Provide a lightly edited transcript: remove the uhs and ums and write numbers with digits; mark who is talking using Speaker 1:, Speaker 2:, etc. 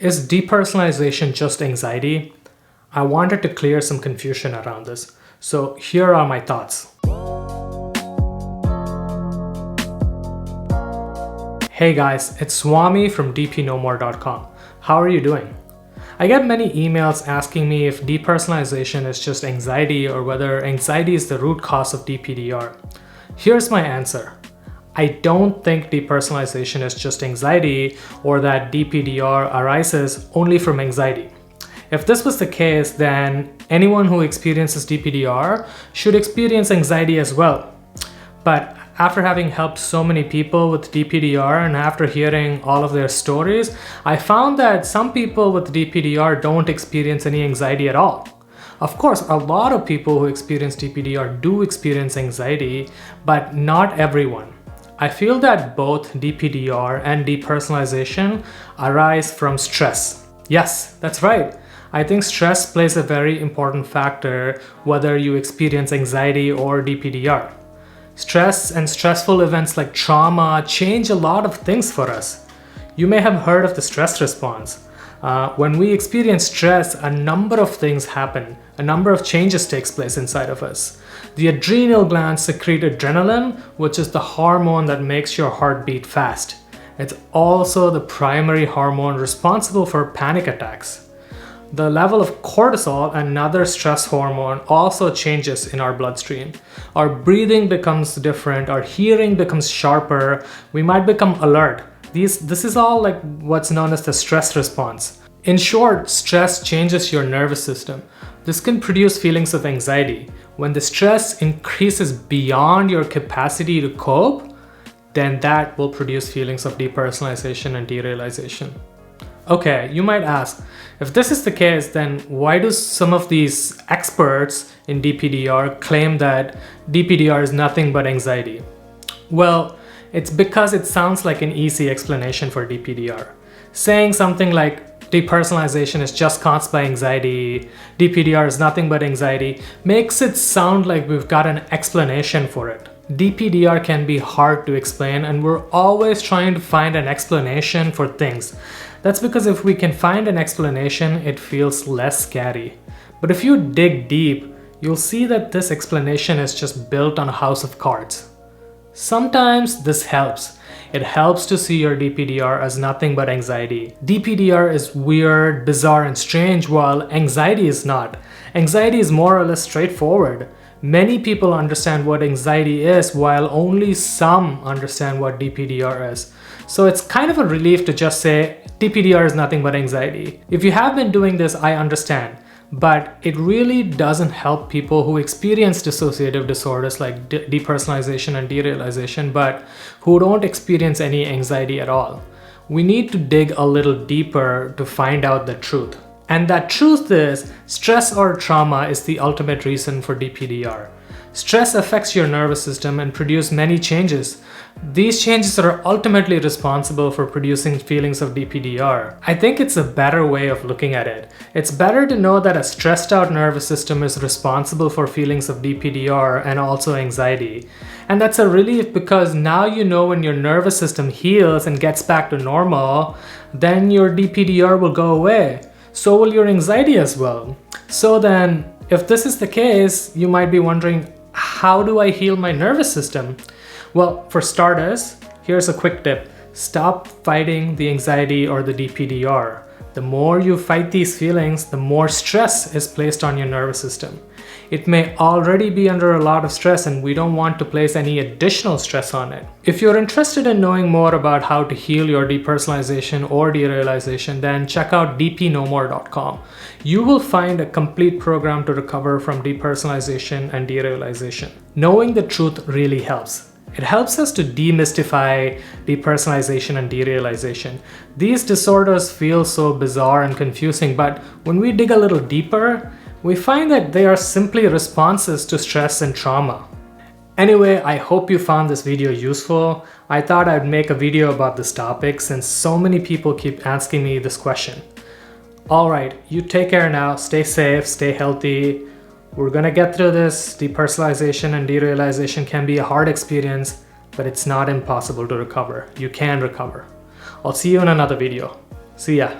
Speaker 1: Is depersonalization just anxiety? I wanted to clear some confusion around this. So here are my thoughts. Hey guys, it's Swami from dpnomore.com. How are you doing? I get many emails asking me if depersonalization is just anxiety or whether anxiety is the root cause of DPDR. Here's my answer. I don't think depersonalization is just anxiety or that DPDR arises only from anxiety. If this was the case, then anyone who experiences DPDR should experience anxiety as well. But after having helped so many people with DPDR and after hearing all of their stories, I found that some people with DPDR don't experience any anxiety at all. Of course, a lot of people who experience DPDR do experience anxiety, but not everyone. I feel that both DPDR and depersonalization arise from stress. Yes, that's right. I think stress plays a very important factor whether you experience anxiety or DPDR. Stress and stressful events like trauma change a lot of things for us. You may have heard of the stress response. When we experience stress, a number of things happen. A number of changes takes place inside of us. The adrenal glands secrete adrenaline, which is the hormone that makes your heart beat fast. It's also the primary hormone responsible for panic attacks. The level of cortisol, another stress hormone, also changes in our bloodstream. Our breathing becomes different, our hearing becomes sharper, we might become alert. This is all like what's known as the stress response. In short, stress changes your nervous system. This can produce feelings of anxiety. When the stress increases beyond your capacity to cope, then that will produce feelings of depersonalization and derealization. Okay, you might ask, if this is the case, then why do some of these experts in DPDR claim that DPDR is nothing but anxiety? Well, it's because it sounds like an easy explanation for DPDR. Saying something like depersonalization is just caused by anxiety, DPDR is nothing but anxiety, makes it sound like we've got an explanation for it. DPDR can be hard to explain, and we're always trying to find an explanation for things. That's because if we can find an explanation, it feels less scary. But if you dig deep, you'll see that this explanation is just built on a house of cards. Sometimes this helps. It helps to see your DPDR as nothing but anxiety. DPDR is weird, bizarre, and strange, while anxiety is not. Anxiety is more or less straightforward. Many people understand what anxiety is, while only some understand what DPDR is. So it's kind of a relief to just say, DPDR is nothing but anxiety. If you have been doing this, I understand. But it really doesn't help people who experience dissociative disorders like depersonalization and derealization, but who don't experience any anxiety at all. We need to dig a little deeper to find out the truth. And that truth is, stress or trauma is the ultimate reason for DPDR. Stress affects your nervous system and produces many changes. These changes are ultimately responsible for producing feelings of DPDR. I think it's a better way of looking at it. It's better to know that a stressed out nervous system is responsible for feelings of DPDR and also anxiety. And that's a relief because now you know when your nervous system heals and gets back to normal, then your DPDR will go away. So will your anxiety as well. So then, if this is the case, you might be wondering, how do I heal my nervous system? Well, for starters, here's a quick tip. Stop fighting the anxiety or the DPDR. The more you fight these feelings, the more stress is placed on your nervous system. It may already be under a lot of stress, and we don't want to place any additional stress on it. If you're interested in knowing more about how to heal your depersonalization or derealization, then check out dpnomore.com. You will find a complete program to recover from depersonalization and derealization. Knowing the truth really helps. It helps us to demystify depersonalization and derealization. These disorders feel so bizarre and confusing, but when we dig a little deeper, we find that they are simply responses to stress and trauma. Anyway, I hope you found this video useful. I thought I'd make a video about this topic since so many people keep asking me this question. Alright, you take care now, stay safe, stay healthy. We're gonna get through this. Depersonalization and derealization can be a hard experience, but it's not impossible to recover. You can recover. I'll see you in another video. See ya.